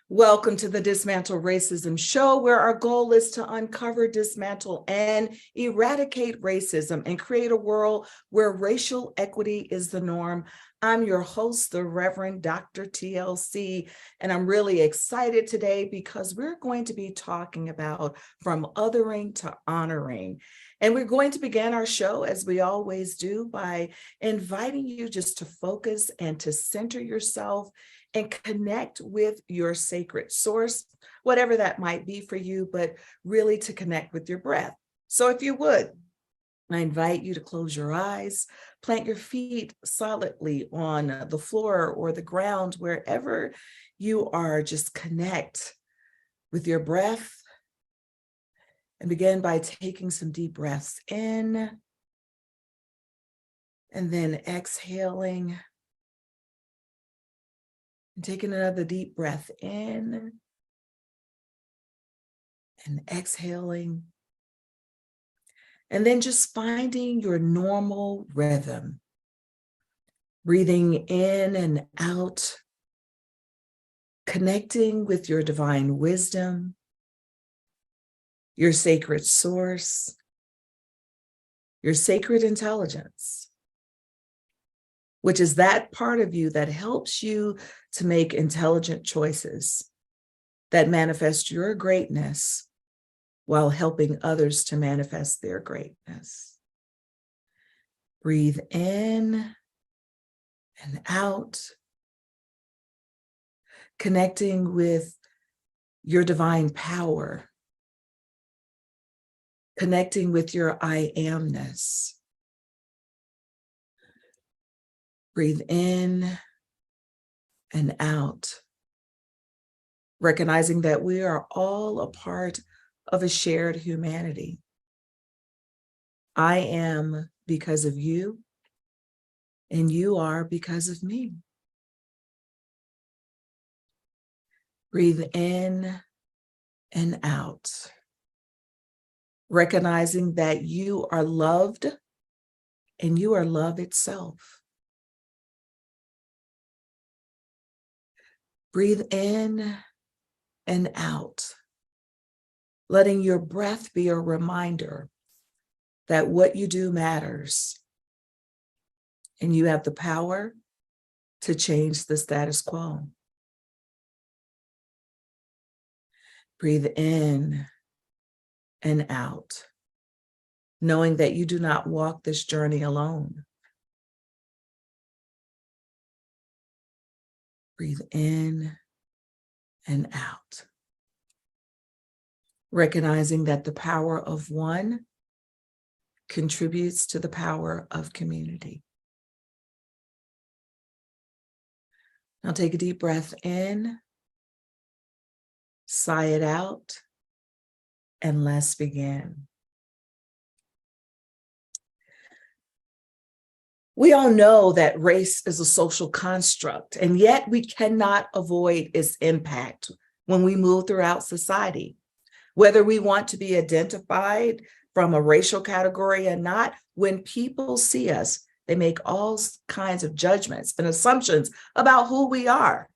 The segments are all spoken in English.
Welcome to the Dismantle Racism show, where our goal is to uncover, dismantle, and eradicate racism and create a world where racial equity is the norm. I'm your host, the Reverend Dr. TLC, and I'm really excited today because we're going to be talking about from othering to honoring. And we're going to begin our show, as we always do, by inviting you just to focus and to center yourself and connect with your sacred source, whatever that might be for you, but really to connect with your breath. So if you would, I invite you to close your eyes, plant your feet solidly on the floor or the ground, wherever you are. Just connect with your breath and begin by taking some deep breaths in and then exhaling. And taking another deep breath in and exhaling. And then just finding your normal rhythm. Breathing in and out. Connecting with your divine wisdom, your sacred source, your sacred intelligence, which is that part of you that helps you to make intelligent choices that manifest your greatness while helping others to manifest their greatness. Breathe in and out, connecting with your divine power, connecting with your I amness. Breathe in and out, recognizing that we are all a part of a shared humanity. I am because of you, and you are because of me. Breathe in and out, recognizing that you are loved and you are love itself. Breathe in and out, letting your breath be a reminder that what you do matters, and you have the power to change the status quo. Breathe in and out, knowing that you do not walk this journey alone. Breathe in and out, recognizing that the power of one contributes to the power of community. Now take a deep breath in, sigh it out, and let's begin. We all know that race is a social construct, and yet we cannot avoid its impact when we move throughout society. Whether we want to be identified from a racial category or not, when people see us, they make all kinds of judgments and assumptions about who we are.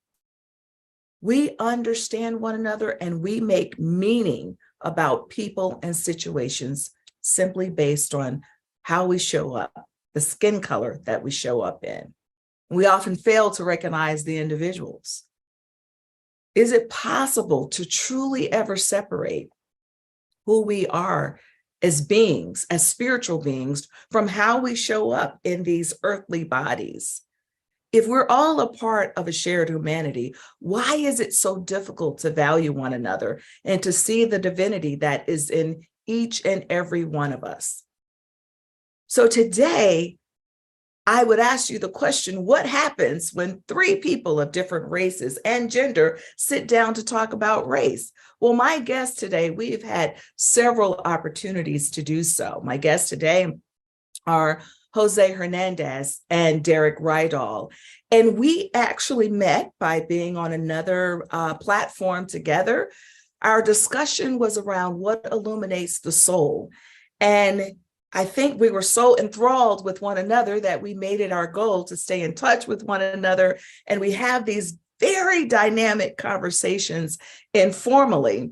We understand one another and we make meaning about people and situations simply based on how we show up, the skin color that we show up in. We often fail to recognize the individuals. Is it possible to truly ever separate who we are as beings, as spiritual beings, from how we show up in these earthly bodies? If we're all a part of a shared humanity, why is it so difficult to value one another and to see the divinity that is in each and every one of us? So today, I would ask you the question, what happens when three people of different races and gender sit down to talk about race? Well, my guests today, we've had several opportunities to do so. My guests today are Jose Hernandez and Derek Rydall. And we actually met by being on another platform together. Our discussion was around what illuminates the soul. And I think we were so enthralled with one another that we made it our goal to stay in touch with one another. And we have these very dynamic conversations informally.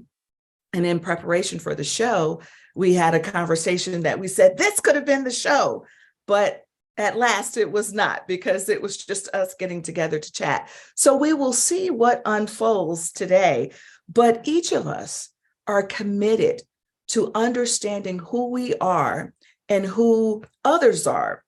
And in preparation for the show, we had a conversation that we said, this could have been the show, but at last it was not, because it was just us getting together to chat. So we will see what unfolds today, but each of us are committed to understanding who we are and who others are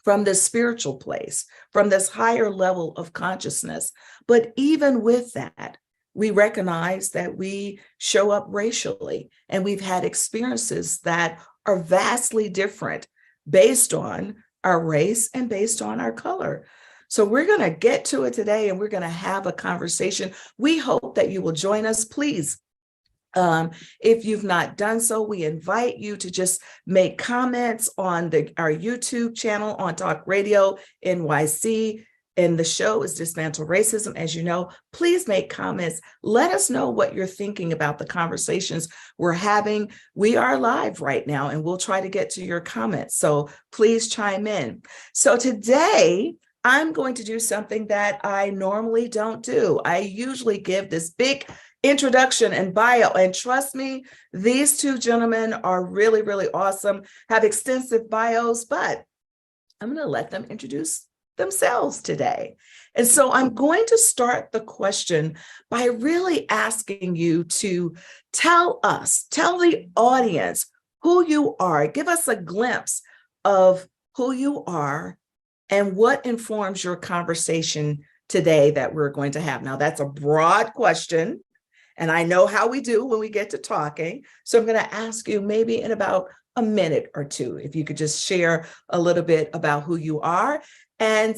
from this spiritual place, from this higher level of consciousness. But even with that, we recognize that we show up racially, and we've had experiences that are vastly different based on our race and based on our color. So we're going to get to it today, and we're going to have a conversation. We hope that you will join us. Please, if you've not done so, we invite you to just make comments on our YouTube channel on Talk Radio NYC. And the show is Dismantle Racism. As you know, please make comments. Let us know what you're thinking about the conversations we're having. We are live right now, and we'll try to get to your comments. So please chime in. So today, I'm going to do something that I normally don't do. I usually give this big introduction and bio, and trust me, these two gentlemen are really, really awesome, have extensive bios, but I'm going to let them introduce themselves today. And so I'm going to start the question by really asking you to tell the audience who you are. Give us a glimpse of who you are and what informs your conversation today that we're going to have. Now, that's a broad question, and I know how we do when we get to talking. So I'm going to ask you maybe in about a minute or two, if you could just share a little bit about who you are. And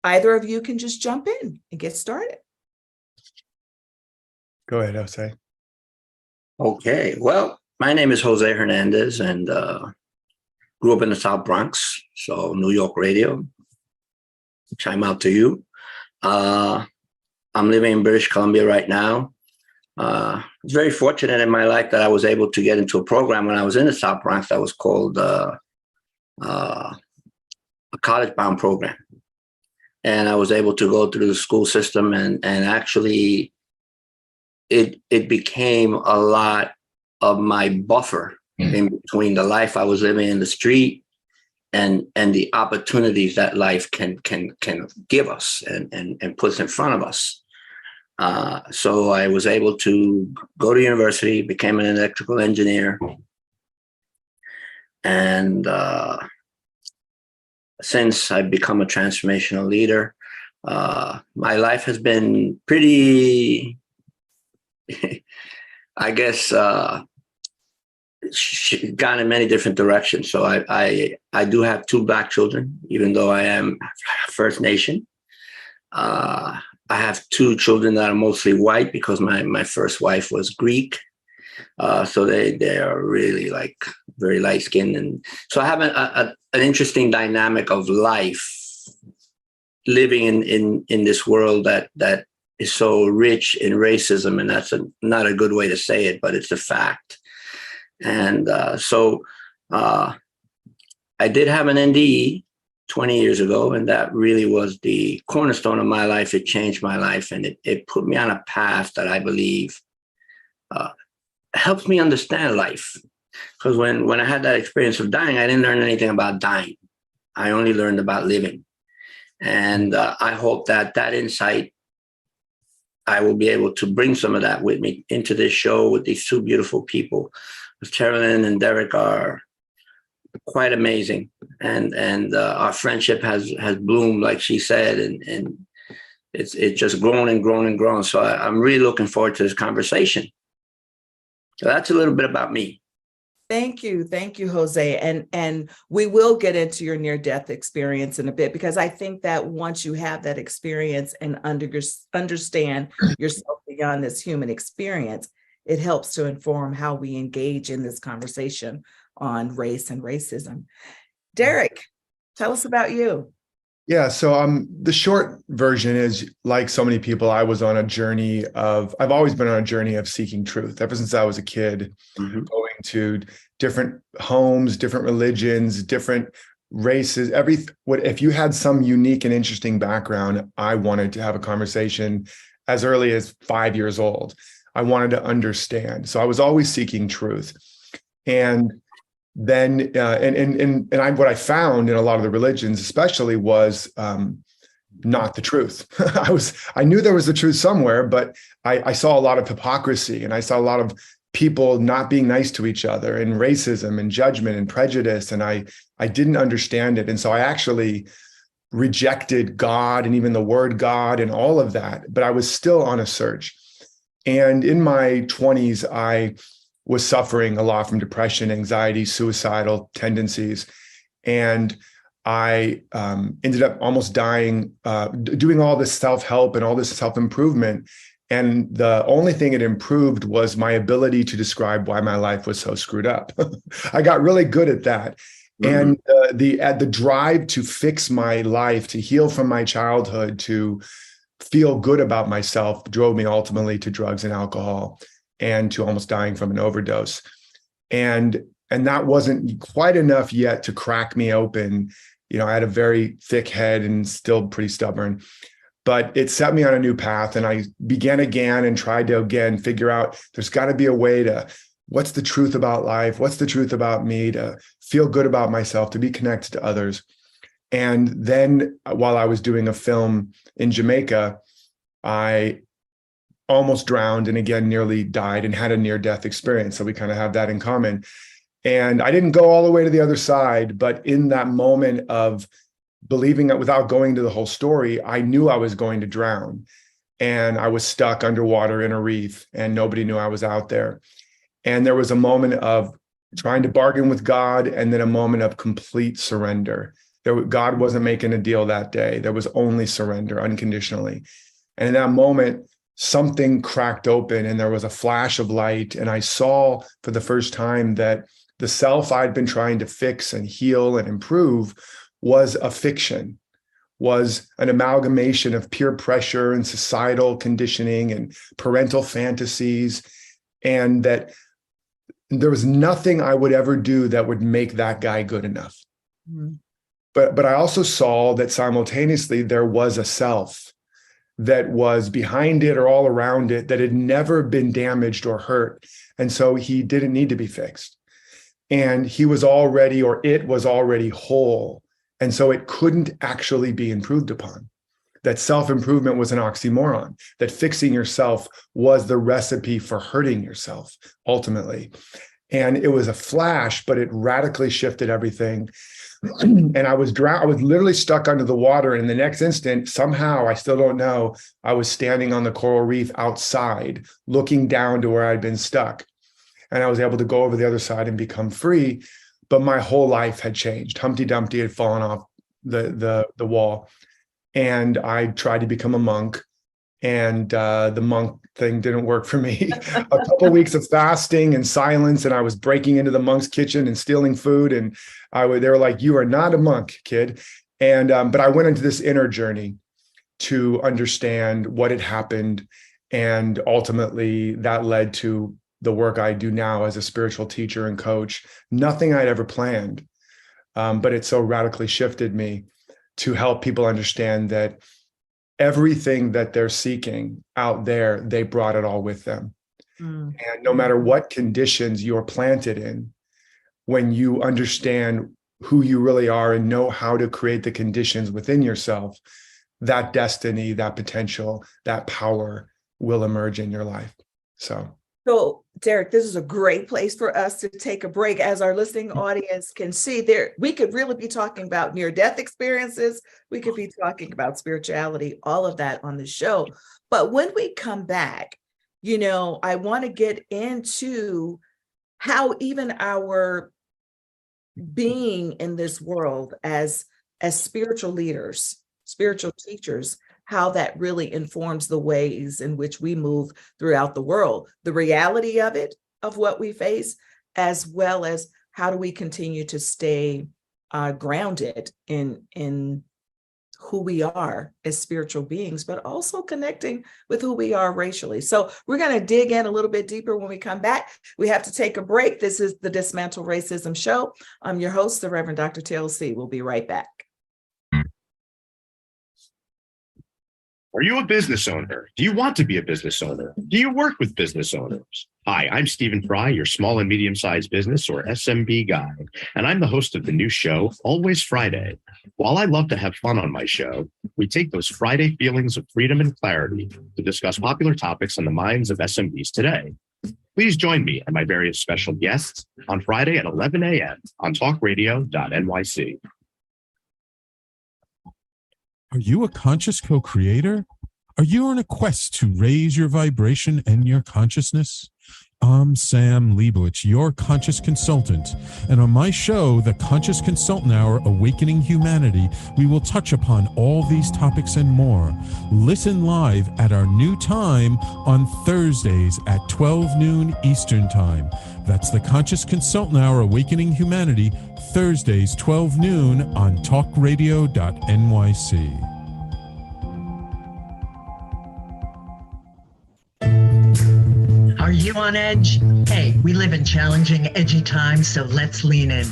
either of you can just jump in and get started. Go ahead, Jose. Okay, well, my name is Jose Hernandez, and grew up in the South Bronx, so New York radio. Chime out to you. I'm living in British Columbia right now. I was very fortunate in my life that I was able to get into a program when I was in the South Bronx that was called a college-bound program. And I was able to go through the school system, and actually it became a lot of my buffer in between the life I was living in the street and the opportunities that life can give us and puts in front of us. So I was able to go to university, became an electrical engineer, and since I've become a transformational leader, my life has been pretty, I guess, gone in many different directions. So I do have 2 Black children, even though I am First Nation. I have 2 children that are mostly white because my first wife was Greek. So they are really like very light skinned. And so I have an interesting dynamic of life living in this world that is so rich in racism. And that's not a good way to say it, but it's a fact. And so I did have an NDE 20 years ago, and that really was the cornerstone of my life. It changed my life, and it put me on a path that I believe helps me understand life. Because when I had that experience of dying, I didn't learn anything about dying. I only learned about living. And I hope that insight, I will be able to bring some of that with me into this show with these 2 beautiful people. Carolyn and Derek are quite amazing. And our friendship has bloomed, like she said, and it's just grown and grown and grown. So I'm really looking forward to this conversation. So that's a little bit about me. Thank you, Jose. And we will get into your near-death experience in a bit, because I think that once you have that experience and understand yourself beyond this human experience, it helps to inform how we engage in this conversation on race and racism. Derek, tell us about you. Yeah, so the short version is, like so many people, I've always been on a journey of seeking truth ever since I was a kid, going to different homes, different religions, different race is if you had some unique and interesting background, I wanted to have a conversation as early as 5 years old. I wanted to understand. So I was always seeking truth. And then, what I found in a lot of the religions, especially, was not the truth. I knew there was the truth somewhere, but I saw a lot of hypocrisy, and I saw a lot of people not being nice to each other, and racism and judgment and prejudice. And I didn't understand it. And so I actually rejected God and even the word God and all of that, but I was still on a search. And in my 20s, I was suffering a lot from depression, anxiety, suicidal tendencies. And I ended up almost dying, doing all this self-help and all this self-improvement. And the only thing it improved was my ability to describe why my life was so screwed up. I got really good at that. Mm-hmm. And the drive to fix my life, to heal from my childhood, to feel good about myself drove me ultimately to drugs and alcohol and to almost dying from an overdose. And that wasn't quite enough yet to crack me open. You know, I had a very thick head and still pretty stubborn, but it set me on a new path. And I began again and tried to again figure out there's got to be a way to, what's the truth about life? What's the truth about me? To feel good about myself, to be connected to others. And then while I was doing a film in Jamaica, I almost drowned and again nearly died and had a near-death experience. So we kind of have that in common. And I didn't go all the way to the other side, but in that moment of believing that, without going to the whole story, I knew I was going to drown. And I was stuck underwater in a reef and nobody knew I was out there. And there was a moment of trying to bargain with God and then a moment of complete surrender. God wasn't making a deal that day. There was only surrender unconditionally. And in that moment, something cracked open and there was a flash of light. And I saw for the first time that the self I'd been trying to fix and heal and improve was a fiction, was an amalgamation of peer pressure and societal conditioning and parental fantasies. And that there was nothing I would ever do that would make that guy good enough. Mm-hmm. But I also saw that simultaneously there was a self that was behind it or all around it that had never been damaged or hurt. And so he didn't need to be fixed. And he was already, or it was already whole. And so it couldn't actually be improved upon. That self-improvement was an oxymoron, that fixing yourself was the recipe for hurting yourself, ultimately. And it was a flash, but it radically shifted everything. And I was literally stuck under the water. And in the next instant, somehow, I still don't know, I was standing on the coral reef outside, looking down to where I'd been stuck. And I was able to go over the other side and become free. But my whole life had changed. Humpty Dumpty had fallen off the wall. And I tried to become a monk. And the monk thing didn't work for me. A couple of weeks of fasting and silence, and I was breaking into the monk's kitchen and stealing food. And they were like, "You are not a monk, kid." And but I went into this inner journey to understand what had happened, and ultimately that led to the work I do now as a spiritual teacher and coach. Nothing I'd ever planned, but it so radically shifted me to help people understand that everything that they're seeking out there, they brought it all with them. Mm. And no matter what conditions you're planted in, when you understand who you really are and know how to create the conditions within yourself, that destiny, that potential, that power will emerge in your life. So Derek, this is a great place for us to take a break. As our listening audience can see, we could really be talking about near-death experiences. We could be talking about spirituality, all of that on the show. But when we come back, I want to get into how even our being in this world as spiritual leaders, spiritual teachers, how that really informs the ways in which we move throughout the world, the reality of it, of what we face, as well as how do we continue to stay grounded in who we are as spiritual beings, but also connecting with who we are racially. So we're going to dig in a little bit deeper when we come back. We have to take a break. This is the Dismantle Racism Show. I'm your host, the Reverend Dr. TLC. We'll be right back. Are you a business owner? Do you want to be a business owner? Do you work with business owners? Hi, I'm Stephen Fry, your small and medium-sized business or SMB guy, and I'm the host of the new show, Always Friday. While I love to have fun on my show, we take those Friday feelings of freedom and clarity to discuss popular topics on the minds of SMBs today. Please join me and my various special guests on Friday at 11 a.m. on talkradio.nyc. Are you a conscious co-creator? Are you on a quest to raise your vibration and your consciousness? I'm Sam Leibowitz, your conscious consultant. And on my show, The Conscious Consultant Hour, Awakening Humanity, we will touch upon all these topics and more. Listen live at our new time on Thursdays at 12 noon Eastern Time. That's The Conscious Consultant Hour, Awakening Humanity, Thursdays, 12 noon on talkradio.nyc. Are you on edge? Hey, we live in challenging, edgy times, so let's lean in.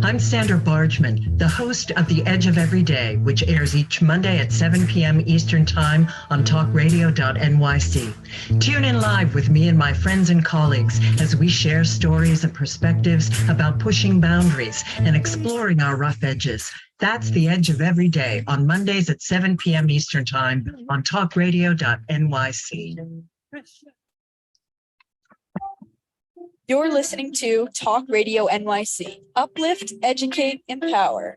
I'm Sandra Bargman, the host of The Edge of Every Day, which airs each Monday at 7 p.m. Eastern Time on talkradio.nyc. Tune in live with me and my friends and colleagues as we share stories and perspectives about pushing boundaries and exploring our rough edges. That's The Edge of Every Day on Mondays at 7 p.m. Eastern Time on talkradio.nyc. You're listening to Talk Radio NYC. Uplift, educate, empower.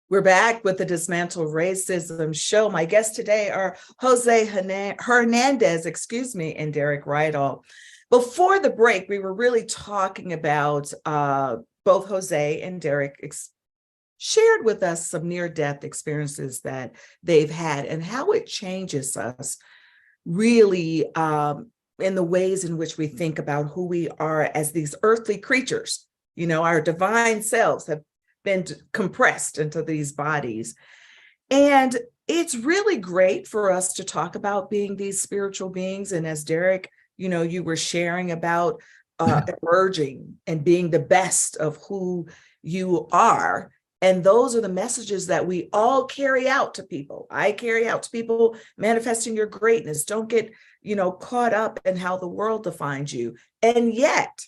We're back with the Dismantle Racism Show. My guests today are Jose Hernandez, and Derek Rydall. Before the break, we were really talking about both Jose and Derek shared with us some near-death experiences that they've had and how it changes us really in the ways in which we think about who we are as these earthly creatures. You know, our divine selves have been compressed into these bodies. And it's really great for us to talk about being these spiritual beings. And as Derek, you know, you were sharing about emerging and being the best of who you are. And those are the messages that we all carry out to people. I carry out to people, manifesting your greatness. Don't get, you know, caught up in how the world defines you. And yet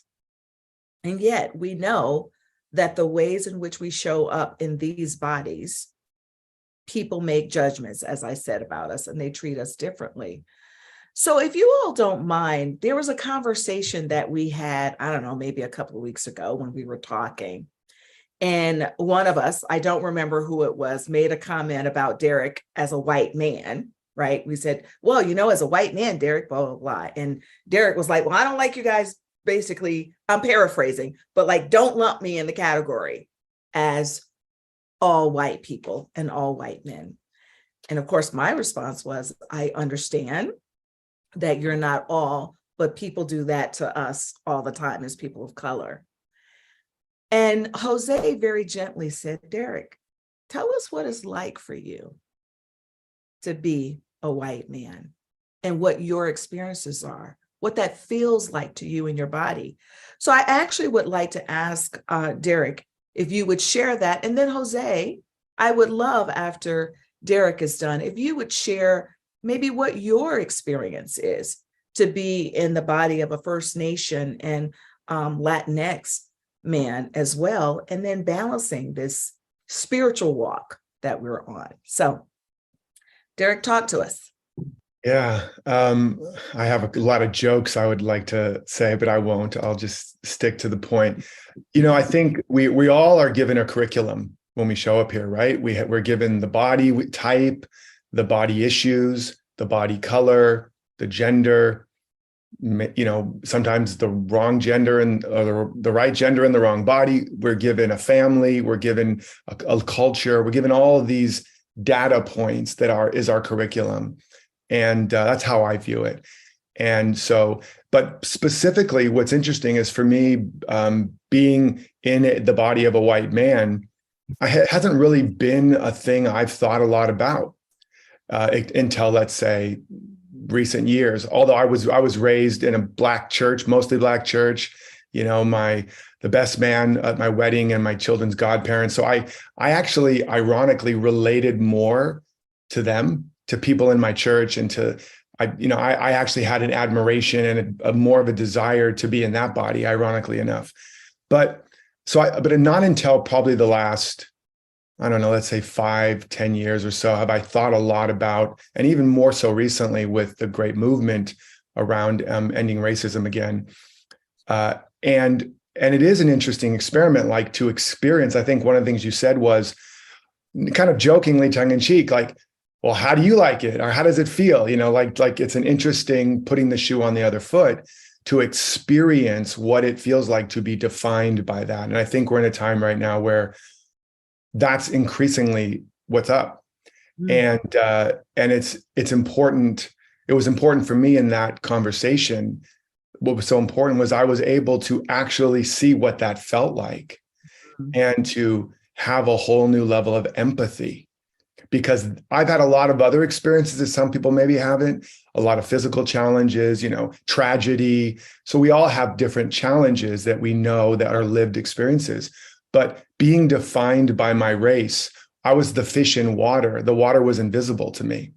we know that the ways in which we show up in these bodies, people make judgments, as I said, about us, and they treat us differently. So if you all don't mind, there was a conversation that we had, I don't know, maybe a couple of weeks ago when we were talking. And one of us, I don't remember who it was, made a comment about Derek as a white man, right? We said, well, you know, as a white man, Derek, blah, blah, blah. And Derek was like, well, I don't like you guys. Basically, I'm paraphrasing, but like, don't lump me in the category as all white people and all white men. And of course, my response was, I understand that you're not all, but people do that to us all the time as people of color. And Jose very gently said, Derek, tell us what it's like for you to be a white man and what your experiences are, what that feels like to you in your body. So I actually would like to ask Derek if you would share that. And then Jose, I would love, after Derek is done, if you would share maybe what your experience is to be in the body of a First Nation and Latinx man as well, and then balancing this spiritual walk that we're on. So Derek, talk to us. Yeah, I have a lot of jokes I would like to say, but I won't. I'll just stick to the point. You know, I think we all are given a curriculum when we show up here, right? We're given the body type, the body issues, the body color, the gender, sometimes the wrong gender or the right gender and the wrong body. We're given a family, we're given a culture, we're given all of these data points that is our curriculum. And that's how I view it. And so, but specifically what's interesting is for me, being in the body of a white man, it hasn't really been a thing I've thought a lot about until, let's say, recent years. Although I was raised in a Black church, mostly Black church, the best man at my wedding and my children's godparents. So I actually ironically related more to them, to people in my church, and I actually had an admiration and a more of a desire to be in that body, ironically enough. But not until probably the last, I don't know, let's say 5-10 years or so, have I thought a lot about, and even more so recently with the great movement around ending racism again. And it is an interesting experiment, like to experience. I think one of the things you said was kind of jokingly, tongue in cheek, like, well, how do you like it? Or how does it feel? Like it's an interesting putting the shoe on the other foot to experience what it feels like to be defined by that. And I think we're in a time right now where that's increasingly what's up. And it's important. It was important for me in that conversation. What was so important was I was able to actually see what that felt like and to have a whole new level of empathy, because I've had a lot of other experiences that some people maybe haven't, a lot of physical challenges, tragedy. So we all have different challenges that we know that are lived experiences. But being defined by my race, I was the fish in water. The water was invisible to me,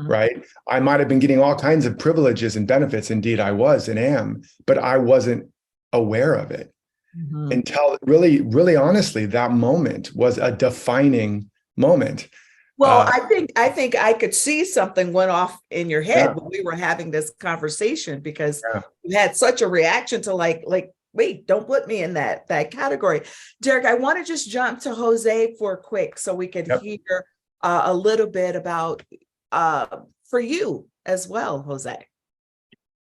right? I might have been getting all kinds of privileges and benefits. Indeed, I was and am, but I wasn't aware of it until really, really honestly, that moment was a defining moment. Well, I think I could see something went off in your head when we were having this conversation, because you had such a reaction to like, wait, don't put me in that category. Derek, I want to just jump to Jose for quick so we could hear a little bit about for you as well, Jose.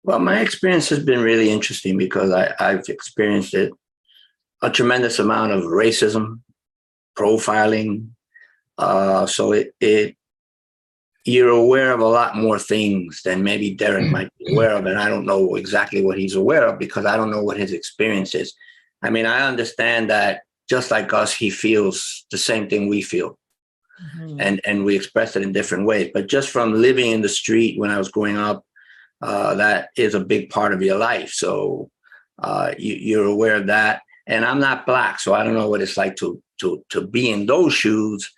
Well, my experience has been really interesting because I've experienced a tremendous amount of racism, profiling. So you're aware of a lot more things than maybe Derek might be aware of. And I don't know exactly what he's aware of because I don't know what his experience is. I mean, I understand that just like us, he feels the same thing we feel. And we express it in different ways. But just from living in the street when I was growing up, that is a big part of your life. So you're aware of that. And I'm not Black, so I don't know what it's like to be in those shoes.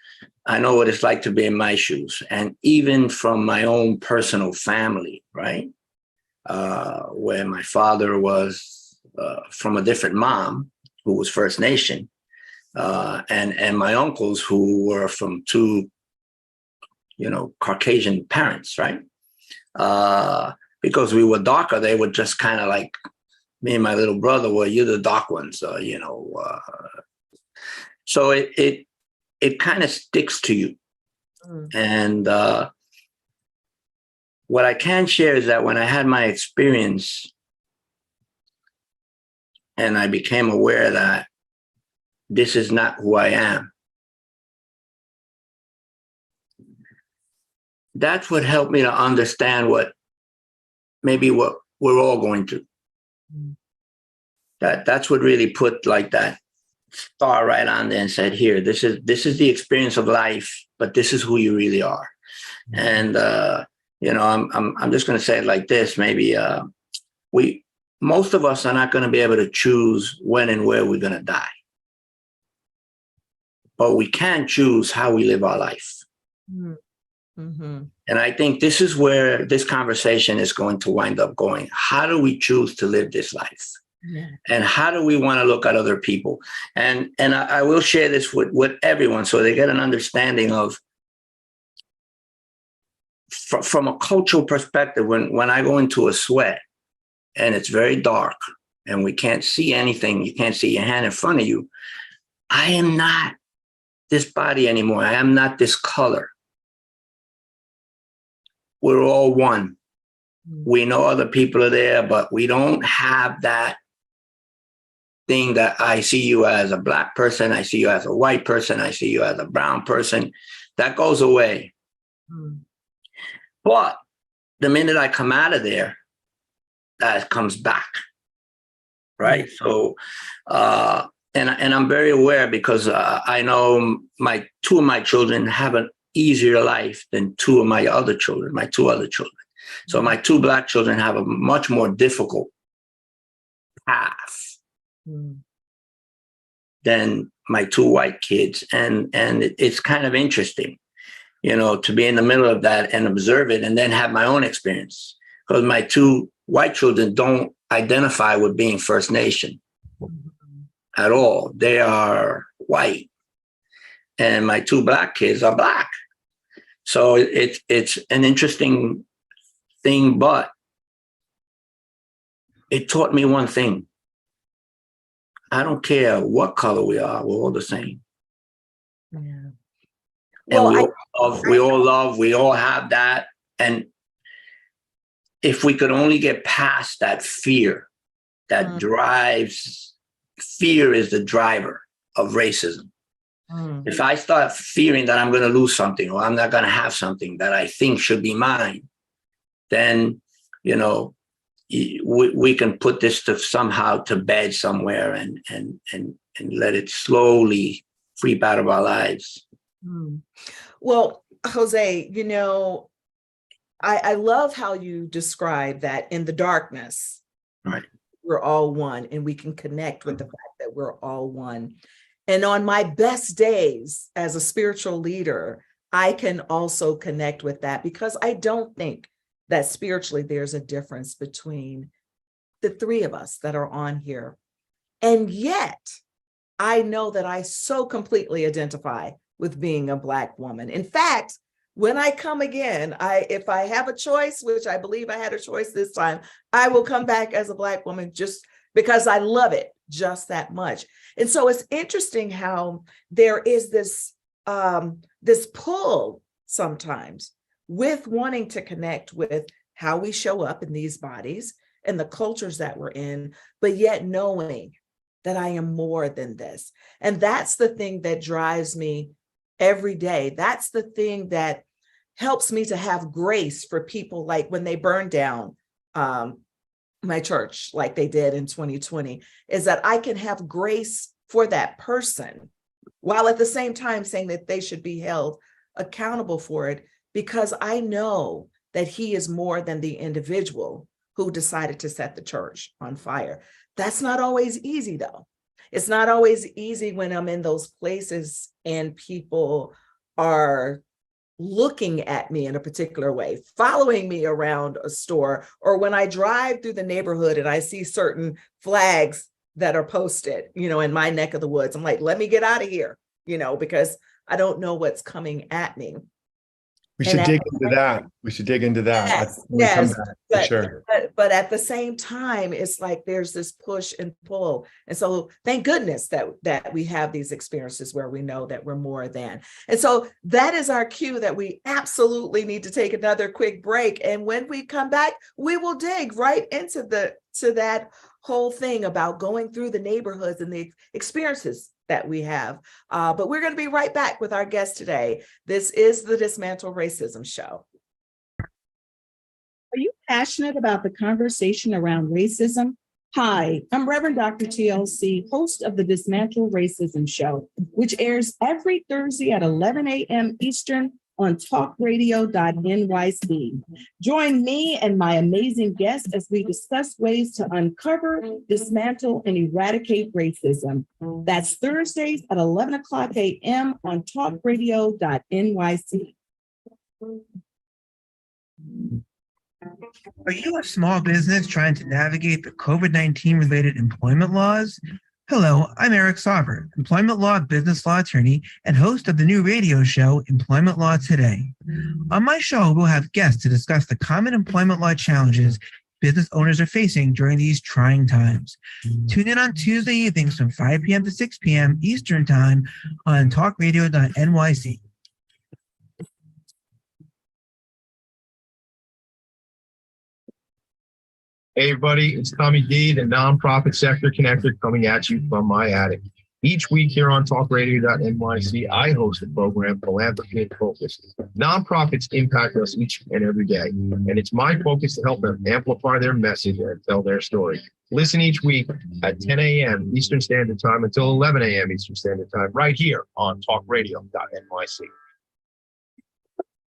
I know what it's like to be in my shoes. And even from my own personal family, right? Where my father was from a different mom who was First Nation, and my uncles who were from two, Caucasian parents, right? Because we were darker, they would just kind of like, me and my little brother were, you're the dark ones, so it kind of sticks to you. And what I can share is that when I had my experience and I became aware that this is not who I am, that's what helped me to understand what we're all going through. That's what really put like that star right on there and said, here, this is the experience of life, but this is who you really are. And I'm just going to say it like this. Maybe most of us are not going to be able to choose when and where we're going to die, but we can choose how we live our life. And I think this is where this conversation is going to wind up going. How do we choose to live this life? And how do we want to look at other people? And I will share this with everyone so they get an understanding of, from a cultural perspective, when I go into a sweat and it's very dark and we can't see anything, you can't see your hand in front of you, I am not this body anymore. I am not this color. We're all one. We know other people are there, but we don't have that thing that I see you as a black person, I see you as a white person, I see you as a brown person. That goes away. But the minute I come out of there, that comes back, right? So, and I'm very aware because I know two of my children have an easier life than two of my other children, my two other children. So my two black children have a much more difficult path than my two white kids. And it's kind of interesting, you know, to be in the middle of that and observe it and then have my own experience. Because my two white children don't identify with being First Nation at all. They are white. And my two black kids are black. So it's an interesting thing, but it taught me one thing. I don't care what color we are, we're all the same. Yeah. And Well, we all love, we all have that. And if we could only get past that fear that drives, fear is the driver of racism. If I start fearing that I'm going to lose something or I'm not going to have something that I think should be mine, then, you know, we can put this to somehow to bed somewhere and let it slowly creep out of our lives. Well, Jose, you know, I love how you describe that in the darkness, right, we're all one and we can connect with the fact that we're all one. And on my best days as a spiritual leader, I can also connect with that because I don't think that spiritually there's a difference between the three of us that are on here. And yet, I know that I so completely identify with being a Black woman. In fact, when I come again, if I have a choice, which I believe I had a choice this time, I will come back as a Black woman just because I love it just that much. And so it's interesting how there is this pull sometimes with wanting to connect with how we show up in these bodies and the cultures that we're in, but yet knowing that I am more than this. And that's the thing that drives me every day. That's the thing that helps me to have grace for people, like when they burn down my church, like they did in 2020, is that I can have grace for that person while at the same time saying that they should be held accountable for it, because I know that he is more than the individual who decided to set the church on fire. That's not always easy, though. It's not always easy when I'm in those places and people are looking at me in a particular way, following me around a store, or when I drive through the neighborhood and I see certain flags that are posted, you know, in my neck of the woods. I'm like, let me get out of here, you know, because I don't know what's coming at me. We should dig into that. We should dig into that. Yes, for sure. But at the same time, it's like there's this push and pull. And so thank goodness that we have these experiences where we know that we're more than. And so that is our cue that we absolutely need to take another quick break. And when we come back, we will dig right into that whole thing about going through the neighborhoods and the experiences that we have. But we're going to be right back with our guest today. This is the Dismantle Racism Show. Are you passionate about the conversation around racism? Hi, I'm Reverend Dr. TLC, host of the Dismantle Racism Show, which airs every Thursday at 11 a.m. Eastern on talkradio.nyc. Join me and my amazing guests as we discuss ways to uncover, dismantle, and eradicate racism. That's Thursdays at 11 o'clock a.m. on talkradio.nyc. Are you a small business trying to navigate the COVID-19 related employment laws? Hello, I'm Eric Sauber, employment law, business law attorney, and host of the new radio show, Employment Law Today. On my show, we'll have guests to discuss the common employment law challenges business owners are facing during these trying times. Tune in on Tuesday evenings from 5 p.m. to 6 p.m. Eastern Time on talkradio.nyc. Hey, everybody, it's Tommy D, the nonprofit sector connector, coming at you from my attic. Each week here on talkradio.nyc, I host the program Philanthropy in Focus. Nonprofits impact us each and every day, and it's my focus to help them amplify their message and tell their story. Listen each week at 10 a.m. Eastern Standard Time until 11 a.m. Eastern Standard Time, right here on talkradio.nyc.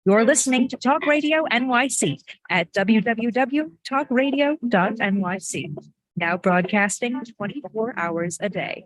You're listening to Talk Radio NYC at www.talkradio.nyc. Now broadcasting 24 hours a day.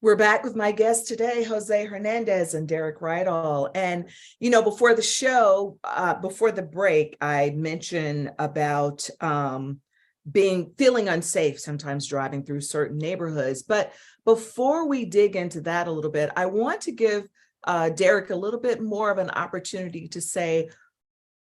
We're back with my guests today, Jose Hernandez and Derek Rydall. And, you know, before the show, before the break, I mentioned about feeling unsafe sometimes driving through certain neighborhoods. But before we dig into that a little bit, I want to give Derek a little bit more of an opportunity to say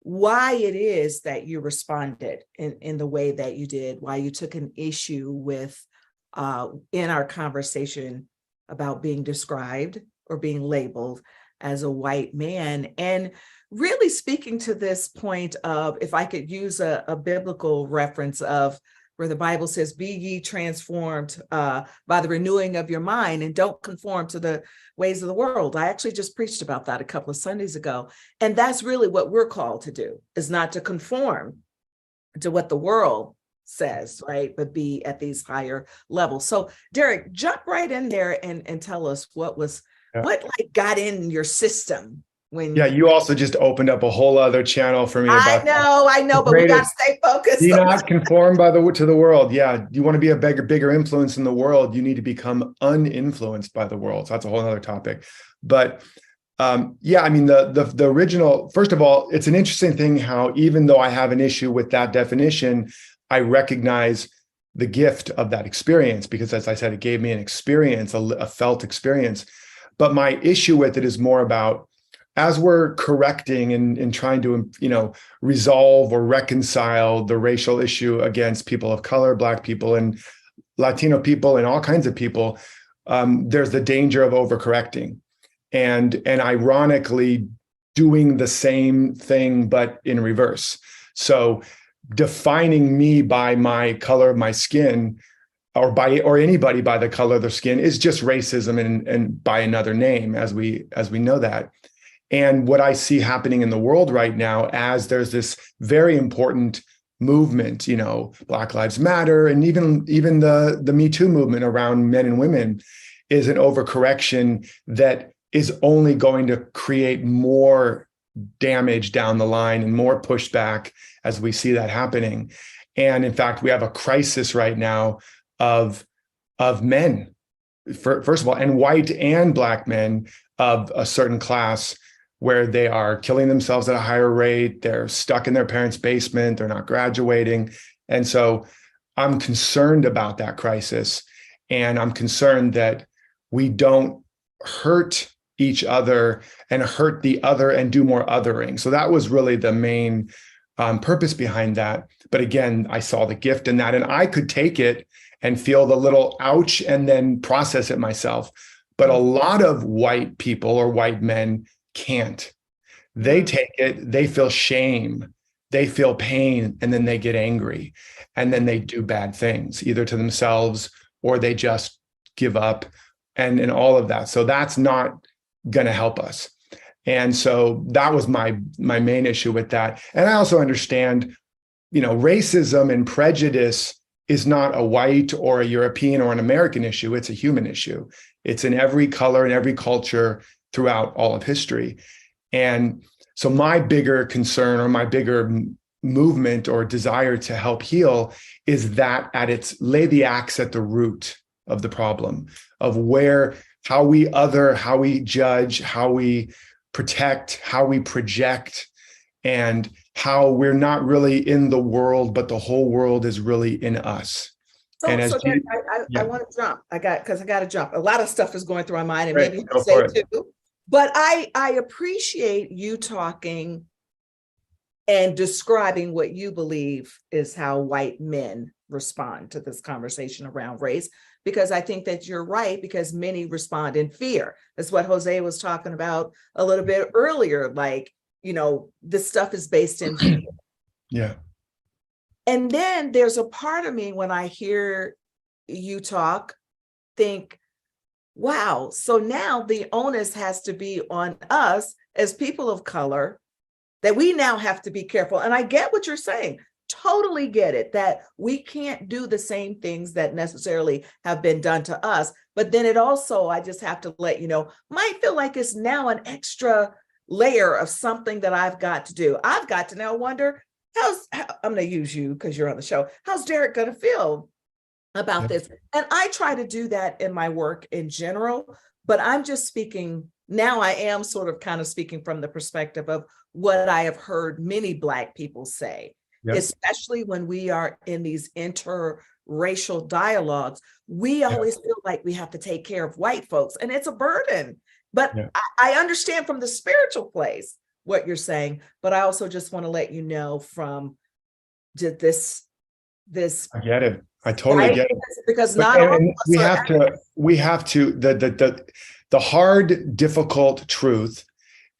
why it is that you responded in the way that you did, why you took an issue with in our conversation about being described or being labeled as a white man. And really speaking to this point of, if I could use a biblical reference of where the Bible says, be ye transformed by the renewing of your mind and don't conform to the ways of the world. I actually just preached about that a couple of Sundays ago. And that's really what we're called to do, is not to conform to what the world says, right? But be at these higher levels. So Derek, jump right in there and tell us what like got in your system when you also just opened up a whole other channel for me. I know, but we got to stay focused. Do not conform to the world. Yeah. You want to be a bigger influence in the world. You need to become uninfluenced by the world. So that's a whole other topic. But I mean, the original, first of all, it's an interesting thing how, even though I have an issue with that definition, I recognize the gift of that experience, because, as I said, it gave me an experience, a felt experience. But my issue with it is more about, as we're correcting and trying to, resolve or reconcile the racial issue against people of color, Black people and Latino people and all kinds of people, there's the danger of overcorrecting and ironically doing the same thing, but in reverse. So defining me by my color of my skin, or anybody by the color of their skin, is just racism and by another name, as we know that. And what I see happening in the world right now, as there's this very important movement, Black Lives Matter, and even the Me Too movement around men and women, is an overcorrection that is only going to create more damage down the line and more pushback as we see that happening. And in fact, we have a crisis right now of men, first of all, and white and Black men of a certain class, where they are killing themselves at a higher rate. They're stuck in their parents' basement. They're not graduating. And so I'm concerned about that crisis. And I'm concerned that we don't hurt each other and hurt the other and do more othering. So that was really the main purpose behind that. But again, I saw the gift in that, and I could take it and feel the little ouch and then process it myself. But a lot of white people or white men can't. They take it, they feel shame, they feel pain, and then they get angry. And then they do bad things, either to themselves or they just give up and all of that. So that's not going to help us. And so that was my main issue with that. And I also understand, racism and prejudice is not a white or a European or an American issue. It's a human issue. It's in every color and every culture throughout all of history. And so my bigger concern, or my bigger movement or desire to help heal, is that lay the axe at the root of the problem, of where how we other, how we judge, how we protect, how we project, and how we're not really in the world, but the whole world is really in us. So, And as so you- I want to jump. I got to jump. A lot of stuff is going through my mind, and Great, maybe go say for it. too. But I appreciate you talking and describing what you believe is how white men respond to this conversation around race, because I think that you're right, because many respond in fear. That's what Jose was talking about a little bit earlier. Like, this stuff is based in fear. Yeah. And then there's a part of me when I hear you talk, think, wow, so now the onus has to be on us as people of color, that we now have to be careful. And I get what you're saying, totally get it, that we can't do the same things that necessarily have been done to us. But then it also, I just have to let you know, might feel like it's now an extra layer of something that I've got to do. I've got to now wonder, I'm going to use you because you're on the show. How's Derek going to feel about this? And I try to do that in my work in general, but I'm just speaking, now I am sort of kind of speaking from the perspective of what I have heard many Black people say, especially when we are in these interracial dialogues. We always feel like we have to take care of white folks, and it's a burden. But I understand from the spiritual place what you're saying, but I also just want to let you know from this. I get it. I totally get it. Because not all of us we have to, the hard, difficult truth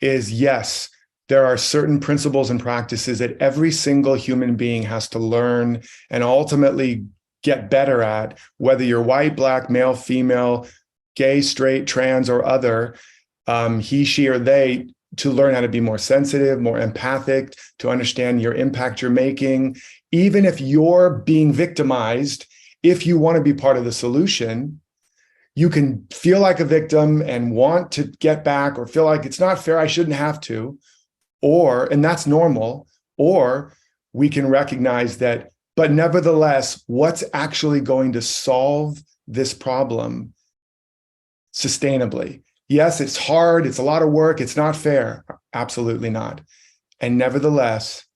is, yes, there are certain principles and practices that every single human being has to learn and ultimately get better at, whether you're white, Black, male, female, gay, straight, trans, or other, he, she, or they, to learn how to be more sensitive, more empathic, to understand your impact you're making. Even if you're being victimized, if you want to be part of the solution, you can feel like a victim and want to get back, or feel like it's not fair, I shouldn't have to, and that's normal, or we can recognize that, but nevertheless, what's actually going to solve this problem sustainably? Yes, it's hard, it's a lot of work, it's not fair. Absolutely not. And nevertheless,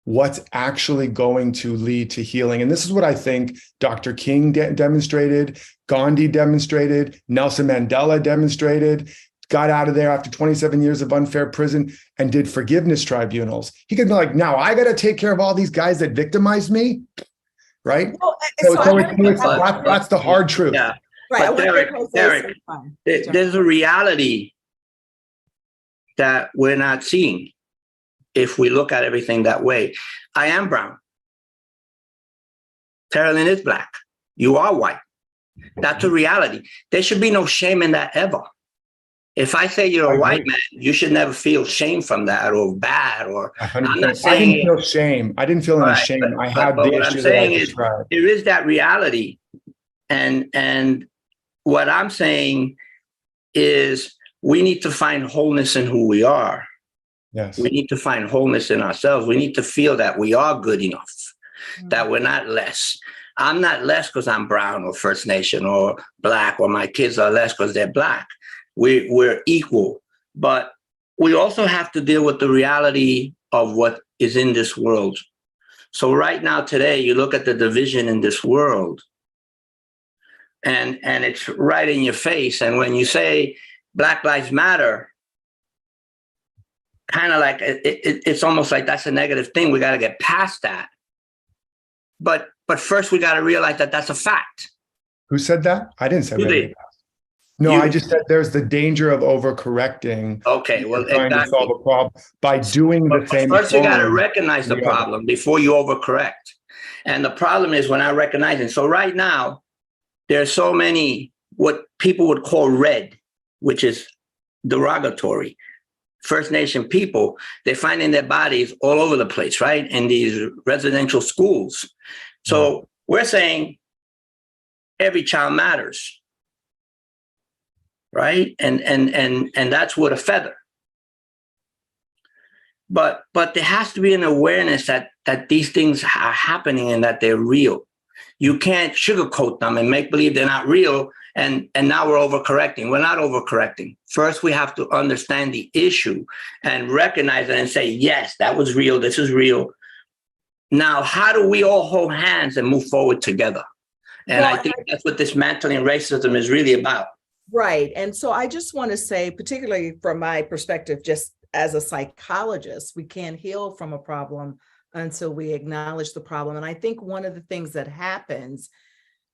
what's actually going to lead to healing? And this is what I think Dr. King demonstrated, Gandhi demonstrated, Nelson Mandela demonstrated, got out of there after 27 years of unfair prison and did forgiveness tribunals. He could be like, now I got to take care of all these guys that victimized me, right? Well, that's the hard truth. Yeah. Right. But Derek, there's a reality that we're not seeing if we look at everything that way. I am brown. Carolyn is Black. You are white. That's a reality. There should be no shame in that ever. If I say you're a white man, you should never feel shame from that, or bad, or I'm not saying I didn't feel shame. I didn't feel any shame. I had the issue that I described. There is that reality. And what I'm saying is we need to find wholeness in who we are. Yes. We need to find wholeness in ourselves. We need to feel that we are good enough, that we're not less. I'm not less because I'm brown or First Nation or Black, or my kids are less because they're Black. We're equal, but we also have to deal with the reality of what is in this world. So right now, today, you look at the division in this world, and it's right in your face. And when you say Black Lives Matter, kind of like it's almost like that's a negative thing. We got to get past that. But first, we got to realize that that's a fact. Who said that? I didn't say that. No, I just said there's the danger of overcorrecting. Okay, well, trying to solve a problem by doing the same. First, you got to recognize the problem before you overcorrect. And the problem is when I recognize it. So right now, there's so many what people would call red, which is derogatory. First Nation people, they find in their bodies all over the place, right? In these residential schools. So we're saying every child matters. Right? And that's with a feather. But there has to be an awareness that these things are happening and that they're real. You can't sugarcoat them and make believe they're not real And now we're overcorrecting. We're not overcorrecting. First, we have to understand the issue and recognize it and say, yes, that was real. This is real. Now, how do we all hold hands and move forward together? And Well, I think that's what dismantling racism is really about. Right. And so I just want to say, particularly from my perspective, just as a psychologist, we can't heal from a problem until we acknowledge the problem. And I think one of the things that happens,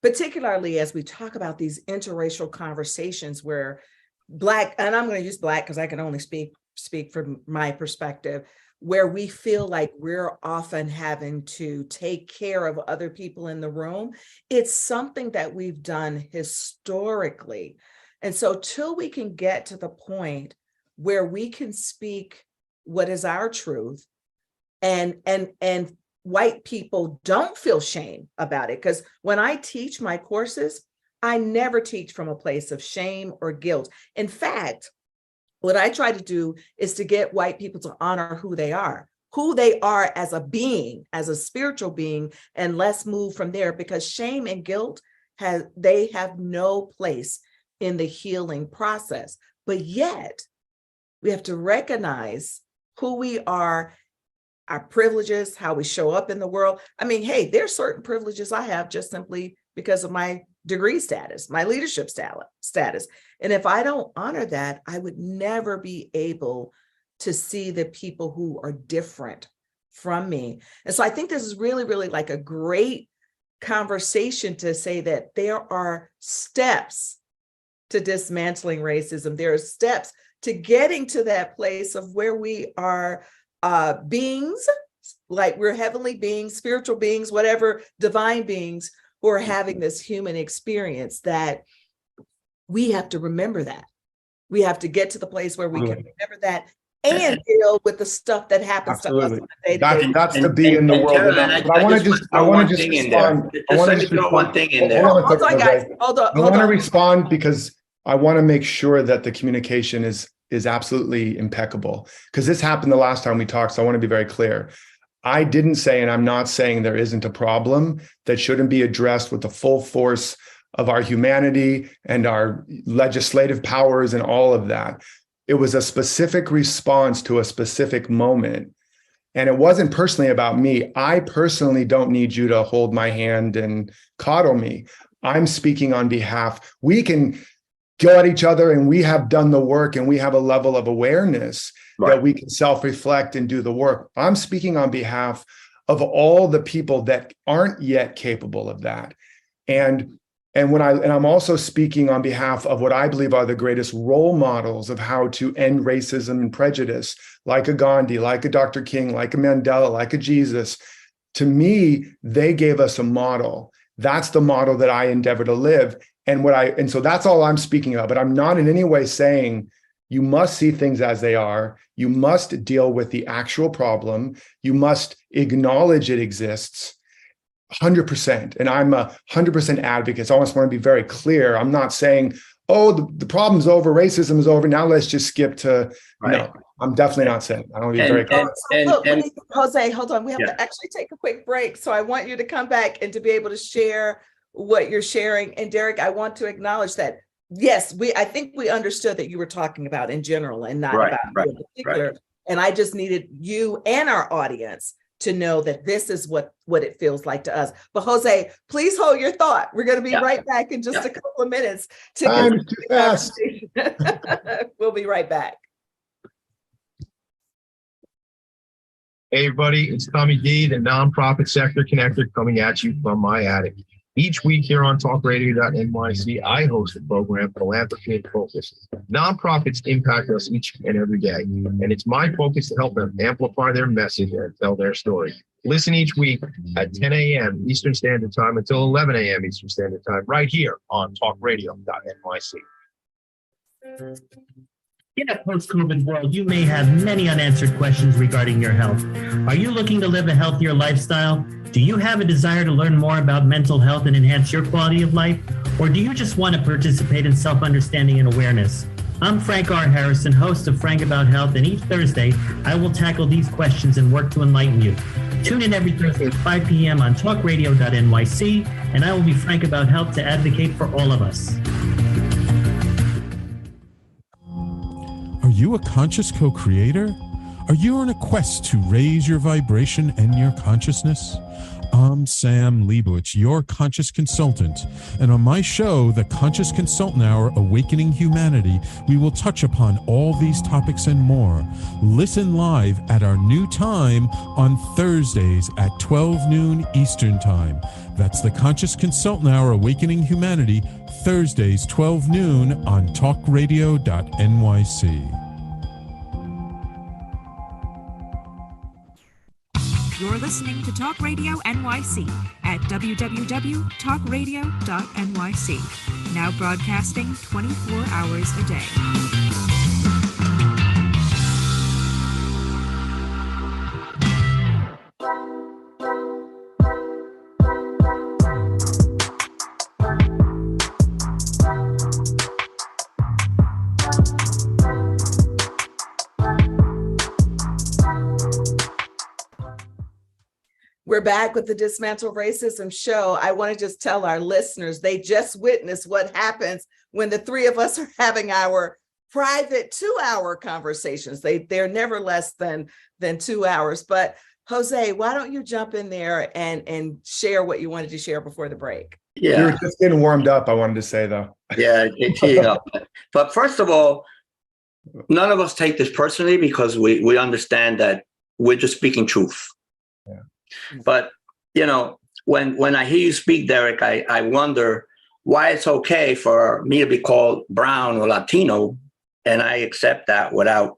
particularly as we talk about these interracial conversations where Black, and I'm going to use Black because I can only speak from my perspective, where we feel like we're often having to take care of other people in the room. It's something that we've done historically. And so till we can get to the point where we can speak what is our truth, and white people don't feel shame about it. Because when I teach my courses, I never teach from a place of shame or guilt. In fact, what I try to do is to get white people to honor who they are as a being, as a spiritual being, and let's move from there, because shame and guilt have no place in the healing process. But yet we have to recognize who we are, our privileges, how we show up in the world. I mean, hey, there's certain privileges I have just simply because of my degree status, my leadership status. And if I don't honor that, I would never be able to see the people who are different from me. And so I think this is really, really like a great conversation to say that there are steps to dismantling racism. There are steps to getting to that place of where we are beings, like we're heavenly beings, spiritual beings, whatever, divine beings who are having this human experience, that we have to remember that. We have to get to the place where we can remember that and deal with the stuff that happens to us on a day-to-day. That's to be in the world. I want to just respond. I want to throw one thing in there. Hold on, guys. Hold on. I want to respond because I want to make sure that the communication is absolutely impeccable, because this happened the last time we talked. So I want to be very clear. I didn't say, and I'm not saying there isn't a problem that shouldn't be addressed with the full force of our humanity and our legislative powers and all of that. It was a specific response to a specific moment. And it wasn't personally about me. I personally don't need you to hold my hand and coddle me. I'm speaking on behalf. We can go at each other, and we have done the work, and we have a level of awareness that we can self-reflect and do the work. I'm speaking on behalf of all the people that aren't yet capable of that. And I'm also speaking on behalf of what I believe are the greatest role models of how to end racism and prejudice, like a Gandhi, like a Dr. King, like a Mandela, like a Jesus. To me, they gave us a model. That's the model that I endeavor to live. And so that's all I'm speaking of, but I'm not in any way saying you must see things as they are. You must deal with the actual problem. You must acknowledge it exists 100%. And I'm a 100% advocate. So I almost want to be very clear. I'm not saying, oh, the problem's over, racism is over, now let's just skip to, no, I'm definitely not saying. I don't want to be very clear. Jose, hold on. We have to actually take a quick break. So I want you to come back and to be able to share what you're sharing. And Derek, I want to acknowledge that, yes, I think we understood that you were talking about in general and not about you in particular. And I just needed you and our audience to know that this is what it feels like to us. But Jose, please hold your thought. We're going to be right back in just a couple of minutes to continue the conversation. We'll be right back. Hey everybody, it's Tommy D, the nonprofit sector connector, coming at you from my attic. Each week here on talkradio.nyc, I host the program Philanthropy and Focus. Nonprofits impact us each and every day, and it's my focus to help them amplify their message and tell their story. Listen each week at 10 a.m. Eastern Standard Time until 11 a.m. Eastern Standard Time, right here on talkradio.nyc. In a post-COVID world, you may have many unanswered questions regarding your health. Are you looking to live a healthier lifestyle? Do you have a desire to learn more about mental health and enhance your quality of life? Or do you just want to participate in self-understanding and awareness? I'm Frank R. Harrison, host of Frank About Health, and each Thursday, I will tackle these questions and work to enlighten you. Tune in every Thursday at 5 p.m. on talkradio.nyc, and I will be frank about health to advocate for all of us. Are you a conscious co-creator? Are you on a quest to raise your vibration and your consciousness? I'm Sam Leibowitz, your conscious consultant, and on my show, The Conscious Consultant Hour, Awakening Humanity, we will touch upon all these topics and more. Listen live at our new time on Thursdays at 12 noon Eastern Time. That's The Conscious Consultant Hour, Awakening Humanity, Thursdays, 12 noon on talkradio.nyc. You're listening to Talk Radio NYC at www.talkradio.nyc. Now broadcasting 24 hours a day. We're back with the Dismantle Racism show. I want to just tell our listeners, they just witnessed what happens when the three of us are having our private 2-hour conversations. They're never less than 2 hours. But Jose, why don't you jump in there and share what you wanted to share before the break? Yeah. You're just getting warmed up, I wanted to say, though. Yeah, it's heating up. But first of all, none of us take this personally because we understand that we're just speaking truth. Yeah. But, you know, when I hear you speak, Derek, I wonder why it's okay for me to be called brown or Latino, and I accept that without,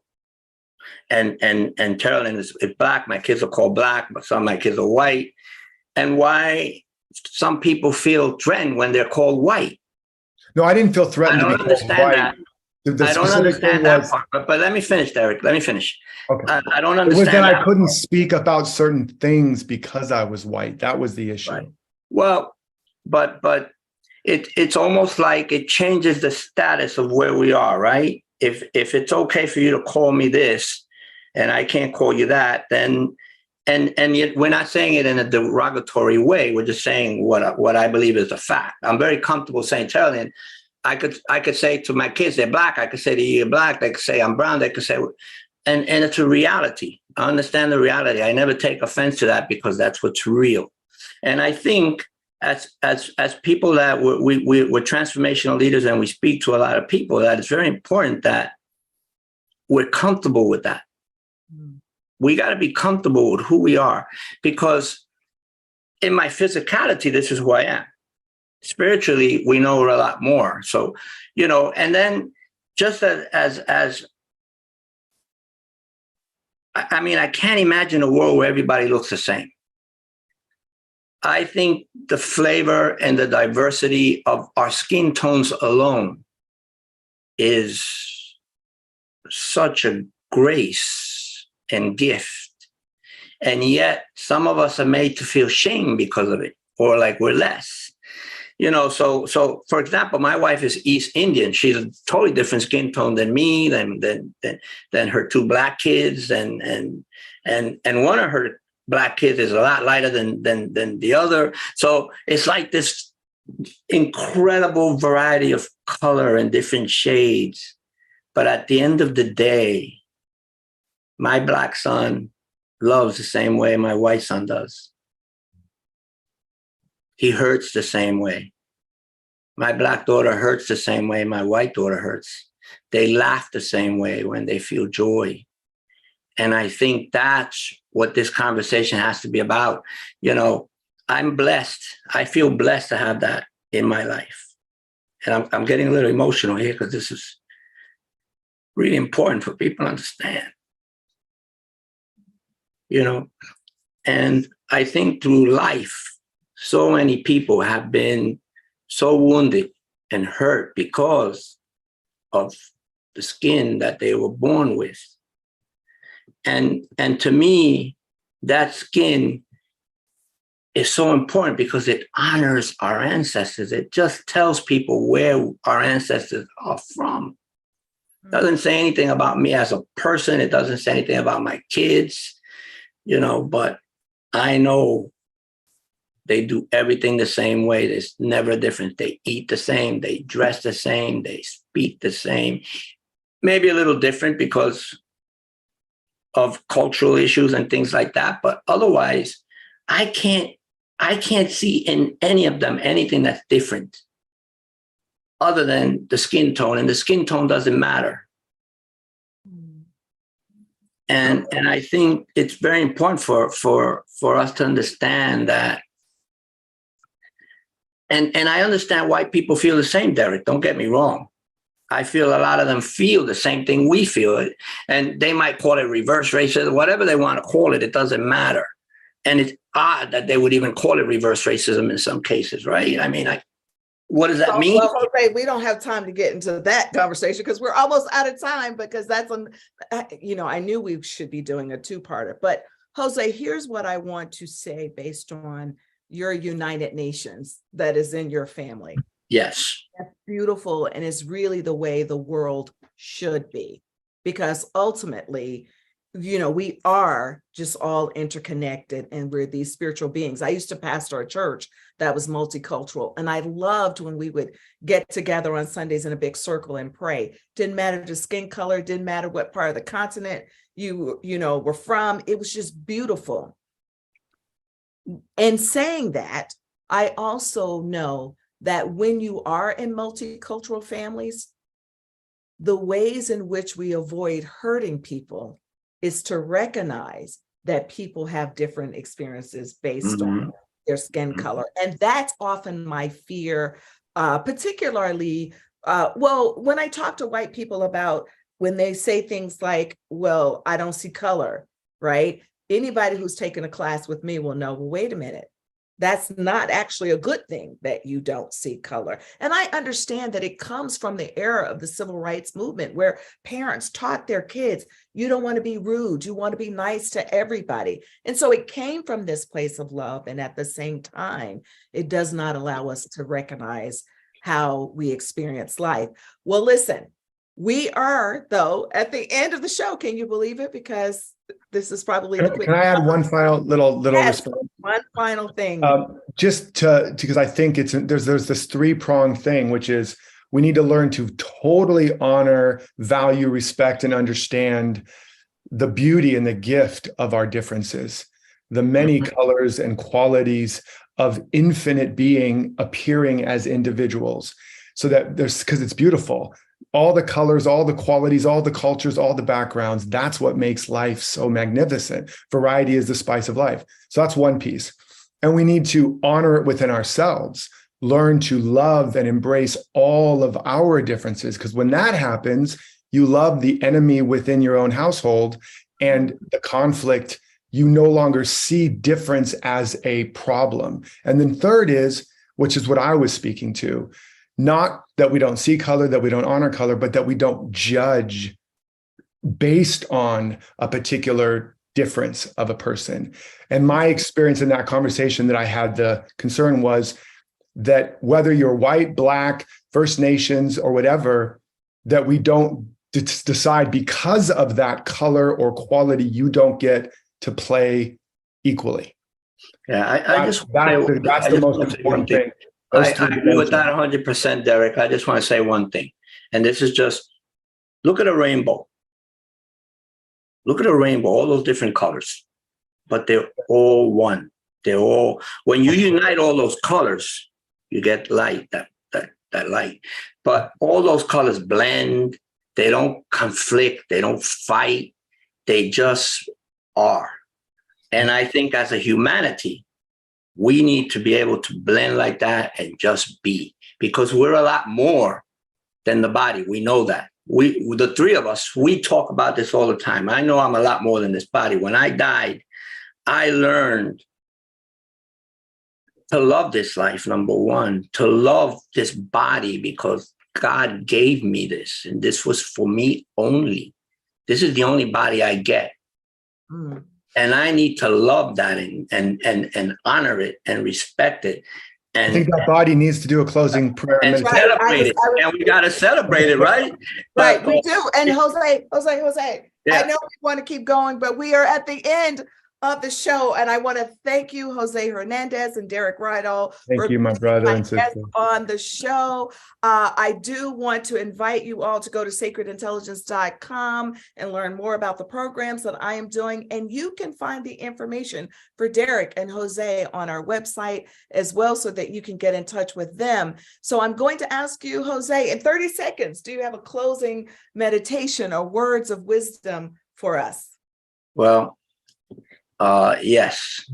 and Carolyn is black, my kids are called black, but some of my kids are white, and why some people feel threatened when they're called white. No, I didn't feel threatened. I don't understand that. I don't understand that part, but let me finish, Derek. Let me finish. Okay. I don't understand. It was that I part. couldn't speak about certain things because I was white. That was the issue. Right. Well, but it's almost like it changes the status of where we are, right? If it's okay for you to call me this, and I can't call you that, then and yet we're not saying it in a derogatory way. We're just saying what I believe is a fact. I'm very comfortable saying, Carolyn, I could say to my kids, they're black. I could say to you, you're black. They could say I'm brown. They could say, and it's a reality. I understand the reality. I never take offense to that because that's what's real. And I think as people that we're transformational leaders and we speak to a lot of people, that it's very important that we're comfortable with that. We got to be comfortable with who we are, because in my physicality, this is who I am. Spiritually, we know a lot more. So, you know, and then just as I mean, I can't imagine a world where everybody looks the same. I think the flavor and the diversity of our skin tones alone is such a grace and gift. And yet some of us are made to feel shame because of it, or like we're less. You know, so for example, my wife is East Indian. She's a totally different skin tone than me, than her two black kids, and one of her black kids is a lot lighter than the other. So it's like this incredible variety of color and different shades. But at the end of the day, my black son loves the same way my white son does. He hurts the same way. My black daughter hurts the same way my white daughter hurts. They laugh the same way when they feel joy. And I think that's what this conversation has to be about. You know, I'm blessed. I feel blessed to have that in my life. And I'm getting a little emotional here because this is really important for people to understand. You know, and I think through life, so many people have been so wounded and hurt because of the skin that they were born with. And to me, that skin is so important because it honors our ancestors. It just tells people where our ancestors are from. It doesn't say anything about me as a person. It doesn't say anything about my kids, you know, but I know They do everything the same way. There's never a difference. They eat the same. They dress the same. They speak the same. Maybe a little different because of cultural issues and things like that. But otherwise, I can't see in any of them anything that's different other than the skin tone, and the skin tone doesn't matter. And I think it's very important for us to understand that. And I understand why people feel the same, Derek. Don't get me wrong. I feel a lot of them feel the same thing we feel. And they might call it reverse racism, whatever they want to call it, it doesn't matter. And it's odd that they would even call it reverse racism in some cases, right? I mean, what does that mean? Well, Jose, we don't have time to get into that conversation because we're almost out of time, because that's, I knew we should be doing a two-parter. But Jose, here's what I want to say based on your United Nations that is in your family. Yes. That's beautiful, and it's really the way the world should be, because ultimately, we are just all interconnected, and we're these spiritual beings. I used to pastor a church that was multicultural, and I loved when we would get together on Sundays in a big circle and pray. Didn't matter the skin color, didn't matter what part of the continent you were from. It was just beautiful. And saying that, I also know that when you are in multicultural families, the ways in which we avoid hurting people is to recognize that people have different experiences based on their skin color. And that's often my fear, particularly, when I talk to white people about when they say things like, well, I don't see color, right? Anybody who's taken a class with me will know, well, wait a minute. That's not actually a good thing that you don't see color. And I understand that it comes from the era of the civil rights movement, where parents taught their kids, you don't want to be rude, you want to be nice to everybody. And so it came from this place of love. And at the same time, it does not allow us to recognize how we experience life. Well, listen, we are, though, at the end of the show. Can you believe it? Because this is probably the quick. Can I add one final little response? One final thing. Because I think there's this three-pronged thing, which is we need to learn to totally honor, value, respect, and understand the beauty and the gift of our differences, the many colors and qualities of infinite being appearing as individuals, so that because it's beautiful. All the colors, all the qualities, all the cultures, all the backgrounds, that's what makes life so magnificent. Variety is the spice of life. So that's one piece. And we need to honor it within ourselves, learn to love and embrace all of our differences. Because when that happens, you love the enemy within your own household, and the conflict, you no longer see difference as a problem. And then third is, which is what I was speaking to, not that we don't see color, that we don't honor color, but that we don't judge based on a particular difference of a person. And my experience in that conversation that I had, the concern was that whether you're white, Black, First Nations, or whatever, that we don't decide because of that color or quality, you don't get to play equally. Yeah, that's the most important thing. I agree with that 100%, Derek. I just want to say one thing. And this is just, look at a rainbow. Look at a rainbow, all those different colors, but they're all one. They're all, when you unite all those colors, you get light, that light. But all those colors blend, they don't conflict, they don't fight, they just are. And I think as a humanity, we need to be able to blend like that and just be, because we're a lot more than the body. We know that. The three of us, we talk about this all the time. I know I'm a lot more than this body. When I died, I learned to love this life, number one, to love this body, because God gave me this, and this was for me only. This is the only body I get. And I need to love that and honor it and respect it. And I think that body needs to do a closing prayer and celebrate it. And we got to celebrate it, right? Right, But, we do. And Jose, yeah. I know we want to keep going, but we are at the end of the show. And I want to thank you, Jose Hernandez and Derek Rydall. Thank you, my brother and sister. On the show. I do want to invite you all to go to sacredintelligence.com and learn more about the programs that I am doing. And you can find the information for Derek and Jose on our website as well, so that you can get in touch with them. So I'm going to ask you, Jose, in 30 seconds, do you have a closing meditation or words of wisdom for us? Well, yes,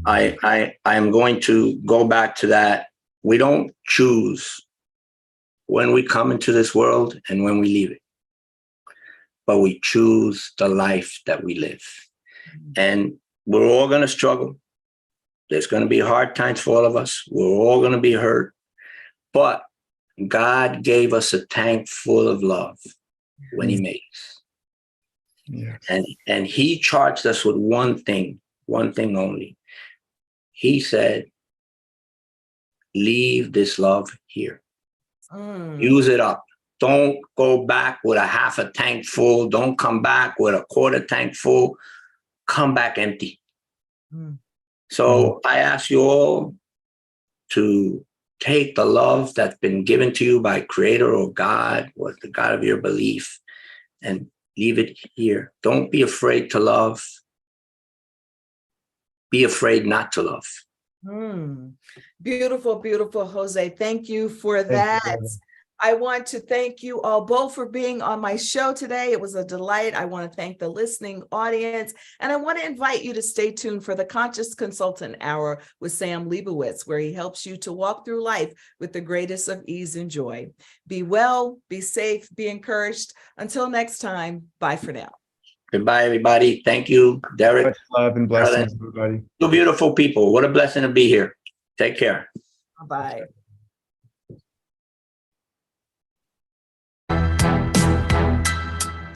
I am going to go back to that. We don't choose when we come into this world and when we leave it, but we choose the life that we live. And we're all going to struggle. There's going to be hard times for all of us. We're all going to be hurt, but God gave us a tank full of love when he made us. Yeah. And he charged us with one thing only. He said, leave this love here. Use it up. Don't go back with a half a tank full. Don't come back with a quarter tank full. Come back empty. So I ask you all to take the love that's been given to you by Creator or God, or the God of your belief, and leave it here. Don't be afraid to love. Be afraid not to love. Beautiful, beautiful, Jose. Thank you for that. I want to thank you all both for being on my show today. It was a delight. I want to thank the listening audience, and I want to invite you to stay tuned for the Conscious Consultant Hour with Sam Leibowitz, where he helps you to walk through life with the greatest of ease and joy. Be well, be safe, be encouraged. Until next time, bye for now. Goodbye, everybody. Thank you, Derek. Much love and blessings, everybody. Two beautiful people. What a blessing to be here. Take care. Bye-bye.